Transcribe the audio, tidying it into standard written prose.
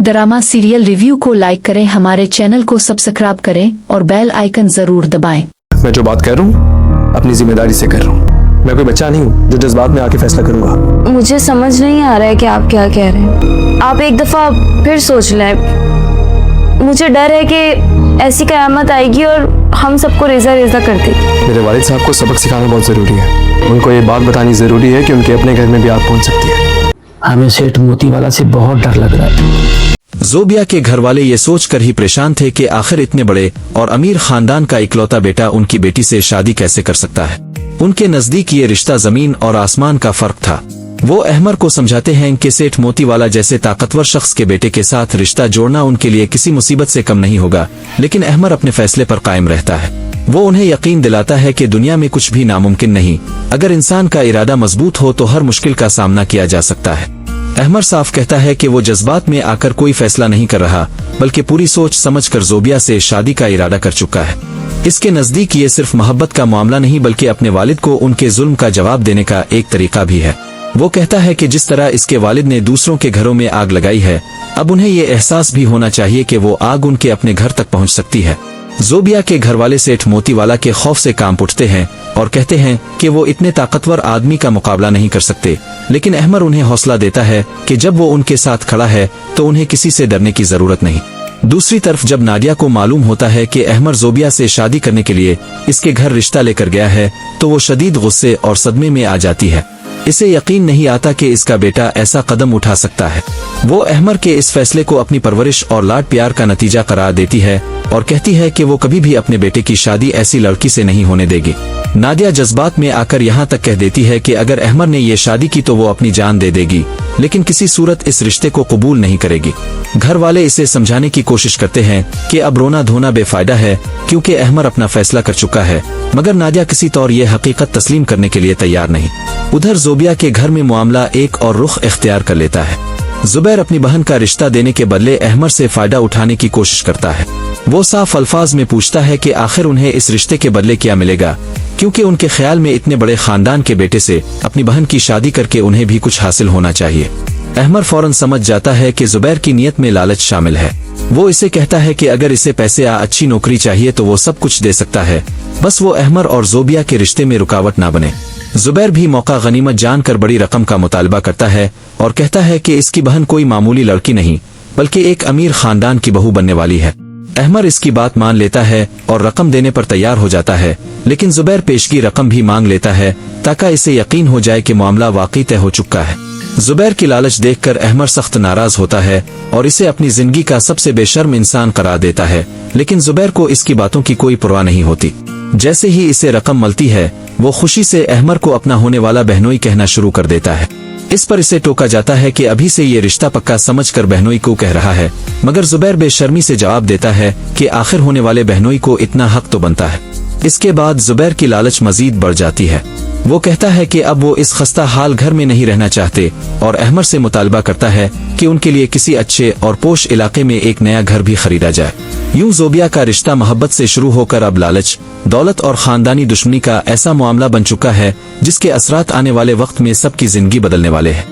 Drama serial review को like करें, हमारे चैनल को सब्सक्राइब करें और बेल आइकन जरूर दबाएं। मैं जो बात कर रहा हूँ अपनी जिम्मेदारी से कर रहा हूँ। मैं कोई बच्चा नहीं हूँ जो जज्बात में आके फैसला करूंगा। मुझे समझ नहीं आ रहा है कि आप क्या कह रहे हैं। आप एक दफा फिर सोच लें। मुझे डर है कि ऐसी कयामत आएगी और हम सबको रेजा रेजा कर देगी। मेरे वालिद साहब को सबक सिखाना बहुत जरूरी है। उनको ये बात बतानी जरूरी है कि उनके अपने घर में भी आग पहुंच सकती है। हमें सेठ मोतीवाला से बहुत डर लग रहा है। ज़ोबिया के घर वाले ये सोचकर ही परेशान थे कि आखिर इतने बड़े और अमीर खानदान का इकलौता बेटा उनकी बेटी से शादी कैसे कर सकता है। उनके नजदीक ये रिश्ता जमीन और आसमान का फर्क था। वो अहमर को समझाते हैं कि सेठ मोतीवाला जैसे ताकतवर शख्स के बेटे के साथ रिश्ता जोड़ना उनके लिए किसी मुसीबत से कम नहीं होगा, लेकिन अहमर अपने फैसले पर कायम रहता है। वो उन्हें यकीन दिलाता है कि दुनिया में कुछ भी नामुमकिन नहीं। अगर इंसान का इरादा मजबूत हो तो हर मुश्किल का सामना किया जा सकता है। अहमर साफ कहता है कि वो जज्बात में आकर कोई फैसला नहीं कर रहा, बल्कि पूरी सोच समझकर ज़ोबिया से शादी का इरादा कर चुका है। इसके नजदीक ये सिर्फ मोहब्बत का मामला नहीं बल्कि अपने वालिद को उनके जुल्म का जवाब देने का एक तरीका भी है। वो कहता है कि जिस तरह इसके वालिद ने दूसरों के घरों में आग लगाई है, अब उन्हें ये एहसास भी होना चाहिए कि वो आग उनके अपने घर तक पहुंच सकती है। ज़ोबिया के घरवाले सेठ मोतीवाला के खौफ से कांप उठते हैं और कहते हैं कि वो इतने ताकतवर आदमी का मुकाबला नहीं कर सकते, लेकिन अहमर उन्हें हौसला देता है कि जब वो उनके साथ खड़ा है तो उन्हें किसी से डरने की जरूरत नहीं। दूसरी तरफ जब नादिया को मालूम होता है कि अहमर ज़ोबिया से शादी करने के लिए इसके घर रिश्ता लेकर गया है तो वो शदीद गुस्से और सदमे में आ जाती है। इसे यकीन नहीं आता कि इसका बेटा ऐसा कदम उठा सकता है। वो अहमर के इस फैसले को अपनी परवरिश और लाड प्यार का नतीजा करार देती है और कहती है कि वो कभी भी अपने बेटे की शादी ऐसी लड़की से नहीं होने देगी। नादिया जज्बात में आकर यहाँ तक कह देती है कि अगर अहमर ने ये शादी की तो वो अपनी जान दे देगी, लेकिन किसी सूरत इस रिश्ते को कबूल नहीं करेगी। घर वाले इसे समझाने की कोशिश करते हैं कि अब रोना धोना बेफायदा है क्योंकि अहमर अपना फैसला कर चुका है, मगर नादिया किसी तौर ये हकीकत तस्लीम करने के लिए तैयार नहीं। उधर ज़ोबिया के घर में मामला एक और रुख इख्तियार कर लेता है। जुबैर अपनी बहन का रिश्ता देने के बदले अहमर से फायदा उठाने की कोशिश करता है। वो साफ अल्फाज में पूछता है कि आखिर उन्हें इस रिश्ते के बदले क्या मिलेगा, क्योंकि उनके ख्याल में इतने बड़े खानदान के बेटे से अपनी बहन की शादी करके उन्हें भी कुछ हासिल होना चाहिए। अहमर फौरन समझ जाता है कि जुबैर की नीयत में लालच शामिल है। वो इसे कहता है कि अगर इसे पैसे या अच्छी नौकरी चाहिए तो वो सब कुछ दे सकता है, बस वो अहमर और ज़ोबिया के रिश्ते में रुकावट ना बने। जुबैर भी मौका गनीमत जानकर बड़ी रकम का मुतालबा करता है और कहता है कि इसकी बहन कोई मामूली लड़की नहीं बल्कि एक अमीर खानदान की बहू बनने वाली है। अहमर इसकी बात मान लेता है और रकम देने पर तैयार हो जाता है, लेकिन जुबैर पेशगी रकम भी मांग लेता है ताकि इसे यकीन हो जाए कि मामला वाकई तय हो चुका है। जुबैर की लालच देखकर अहमर सख्त नाराज होता है और इसे अपनी जिंदगी का सबसे बेशर्म इंसान करार देता है, लेकिन जुबैर को इसकी बातों की कोई परवाह नहीं होती। जैसे ही इसे रकम मिलती है वो खुशी से अहमर को अपना होने वाला बहनोई कहना शुरू कर देता है। इस पर इसे टोका जाता है कि अभी से ये रिश्ता पक्का समझकर बहनोई को कह रहा है, मगर जुबैर बेशर्मी से जवाब देता है कि आखिर होने वाले बहनोई को इतना हक तो बनता है। इसके बाद जुबैर की लालच मजीद बढ़ जाती है। वो कहता है कि अब वो इस खस्ता हाल घर में नहीं रहना चाहते और अहमर से मुतालबा करता है कि उनके लिए किसी अच्छे और पोश इलाके में एक नया घर भी खरीदा जाए। यूं ज़ोबिया का रिश्ता मोहब्बत से शुरू होकर अब लालच, दौलत और खानदानी दुश्मनी का ऐसा मामला बन चुका है जिसके असरात आने वाले वक्त में सबकी जिंदगी बदलने वाले हैं।